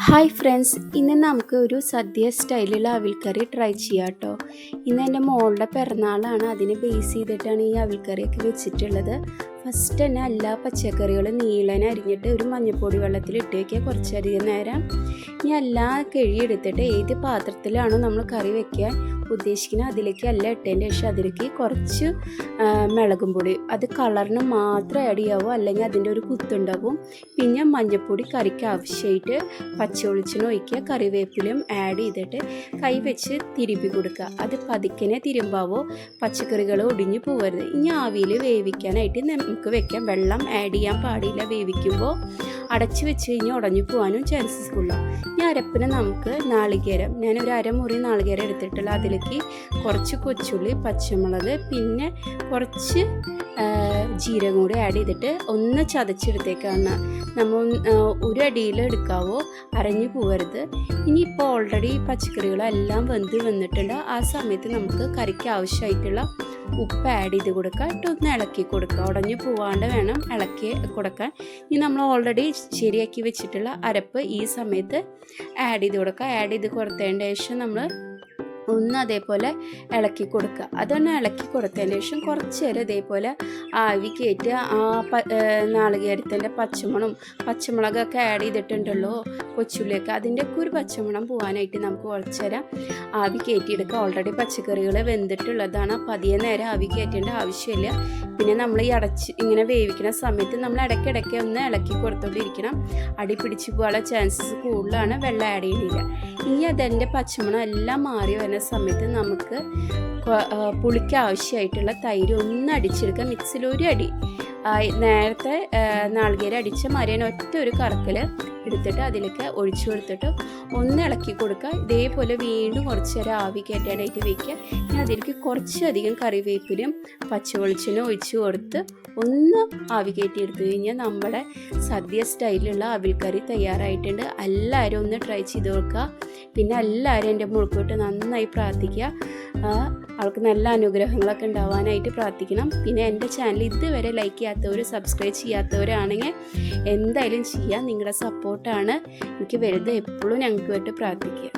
Hi friends, ഇന്ന് നമുക്ക് ഒരു സദ്യ സ്റ്റൈലിലുള്ള അവിൽക്കറി ട്രൈ ചെയ്യാം കേട്ടോ. ഇന്ന് എൻ്റെ മോളുടെ പിറന്നാളാണ്. അതിനെ ബേസ് ചെയ്തിട്ടാണ് ഈ അവിൽക്കറിയൊക്കെ വെച്ചിട്ടുള്ളത്. ഫസ്റ്റ് തന്നെ എല്ലാ പച്ചക്കറികളും നീളനെ അരിഞ്ഞിട്ട് ഒരു മഞ്ഞൾപ്പൊടി വെള്ളത്തിൽ ഇട്ട് വയ്ക്കുക കുറച്ചധികം നേരം. ഇനി എല്ലാം കഴുകിയെടുത്തിട്ട് ഏത് പാത്രത്തിലാണോ നമ്മൾ കറി വയ്ക്കാൻ ഉദ്ദേശിക്കുന്നത് അതിലേക്ക് എല്ലാം ഇട്ടതിൻ്റെ ശേഷം അതിലേക്ക് കുറച്ച് മുളകും പൊടി, അത് കളറിന് മാത്രം ആഡ് ചെയ്യാവോ, അല്ലെങ്കിൽ അതിൻ്റെ ഒരു കുത്തുണ്ടാവും. പിന്നെ മഞ്ഞൾപ്പൊടി കറിക്ക് ആവശ്യമായിട്ട് പച്ചവെളിച്ചെണ്ണ ഒഴിക്കുക, കറിവേപ്പിലും ആഡ് ചെയ്തിട്ട് കൈ വെച്ച് തിരുമ്പി കൊടുക്കുക. അത് പതുക്കനെ തിരുമ്പാവോ, പച്ചക്കറികൾ ഒടിഞ്ഞു പോകരുത്. ഇനി ആവിയിൽ വേവിക്കാനായിട്ട് നമുക്ക് വെക്കാം. വെള്ളം ആഡ് ചെയ്യാൻ പാടില്ല. വേവിക്കുമ്പോൾ അടച്ചു വെച്ച് കഴിഞ്ഞാൽ ഉടഞ്ഞു പോകാനും ചാൻസസ് ഉള്ളൂ. ഈ അരപ്പിന് നമുക്ക് നാളികേരം, ഞാനൊരു അരമുറി നാളികേരം എടുത്തിട്ടുള്ള അതിലേക്ക് കുറച്ച് കൊച്ചുള്ളി, പച്ചമുളക്, പിന്നെ കുറച്ച് ജീരകം കൂടി ആഡ് ചെയ്തിട്ട് ഒന്ന് ചതച്ചെടുത്തേക്കാണ്. നമ്മൾ ഒരു അടിയിൽ എടുക്കാവോ, അരഞ്ഞു പോകരുത്. ഇനിയിപ്പോൾ ഓൾറെഡി പച്ചക്കറികളെല്ലാം വന്നിട്ടുണ്ട്. ആ സമയത്ത് നമുക്ക് കറിക്ക് ആവശ്യമായിട്ടുള്ള ഉപ്പ് ആഡ് ചെയ്ത് കൊടുക്കുക. ഒന്ന് ഇളക്കി കൊടുക്കുക. ഉടഞ്ഞു പോവാണ്ട് വേണം ഇളക്കി കൊടുക്കാൻ. ഇനി നമ്മൾ ഓൾറെഡി ശരിയാക്കി വെച്ചിട്ടുള്ള അരപ്പ് ഈ സമയത്ത് ആഡ് ചെയ്ത് കൊടുക്കുക. ആഡ് ചെയ്ത് കൊടുത്തതിൻ്റെ ശേഷം നമ്മൾ ഒന്ന് അതേപോലെ ഇളക്കി കൊടുക്കുക. അതൊന്ന് ഇളക്കി കൊടുത്തതിന് ശേഷം കുറച്ച് നേരം ഇതേപോലെ ആവി കയറ്റുക. ആ നാളികേരത്തിൻ്റെ പച്ചമുളകൊക്കെ ആഡ് ചെയ്തിട്ടുണ്ടല്ലോ, കൊച്ചുള്ളിയൊക്കെ, അതിൻ്റെയൊക്കെ ഒരു പച്ചമണം പോകാനായിട്ട് നമുക്ക് കുറച്ച് നേരം ആവി കയറ്റിയെടുക്കുക. ഓൾറെഡി പച്ചക്കറികൾ വെന്തിട്ടുള്ളതാണ്. അപ്പോൾ അധികം നേരം ആവി കയറ്റേണ്ട ആവശ്യമില്ല. പിന്നെ നമ്മൾ ഈ ഇങ്ങനെ വേവിക്കുന്ന സമയത്ത് നമ്മൾ ഇടയ്ക്കിടയ്ക്ക് ഒന്ന് ഇളക്കി കൊടുത്തോണ്ടിരിക്കണം. അടി പിടിച്ച് പോകാനുള്ള ചാൻസസ് കൂടുതലാണ്. വെള്ളം ആഡ് ചെയ്യുന്നില്ല. ഇനി അതിൻ്റെ പച്ചമണം എല്ലാം മാറി വരുന്ന സമയത്ത് നമുക്ക് പുളിക്ക് ആവശ്യമായിട്ടുള്ള തൈര് ഒന്ന് അടിച്ചെടുക്കുക. മിക്സിയിൽ ഒരു അടി നേരത്തെ നാളികേരം അടിച്ച മരിയാൻ ഒറ്റ ഒരു കറക്കൽ എടുത്തിട്ട് അതിലേക്ക് ഒഴിച്ചു കൊടുത്തിട്ട് ഒന്ന് ഇളക്കി കൊടുക്കുക. ഇതേപോലെ വീണ്ടും കുറച്ച് നേരം ആവി കയറ്റാനായിട്ട് വയ്ക്കുക. ഇനി അതിലേക്ക് കുറച്ചധികം കറിവേപ്പിലും പച്ചവെളിച്ചെണ്ണ ഒഴിച്ചു കൊടുത്ത് ഒന്ന് ആവി കയറ്റി എടുത്തു കഴിഞ്ഞാൽ നമ്മുടെ സദ്യ സ്റ്റൈലിലുള്ള അവിൽക്കറി തയ്യാറായിട്ടുണ്ട്. എല്ലാവരും ഒന്ന് ട്രൈ ചെയ്ത് നോക്കുക. പിന്നെ എല്ലാവരും എൻ്റെ മുൾക്കോട്ട് നന്നായി പ്രാർത്ഥിക്കുക. അവൾക്ക് നല്ല അനുഗ്രഹങ്ങളൊക്കെ ഉണ്ടാവാനായിട്ട് പ്രാർത്ഥിക്കണം. പിന്നെ എൻ്റെ ചാനൽ ഇതുവരെ ലൈക്ക് ചെയ്യാത്തവർ, സബ്സ്ക്രൈബ് ചെയ്യാത്തവരാണെങ്കിൽ എന്തായാലും ചെയ്യുക. നിങ്ങളുടെ സപ്പോർട്ടാണ് എനിക്ക് വലുത്. എപ്പോഴും ഞങ്ങൾക്ക് വേണ്ടി പ്രാർത്ഥിക്കുക.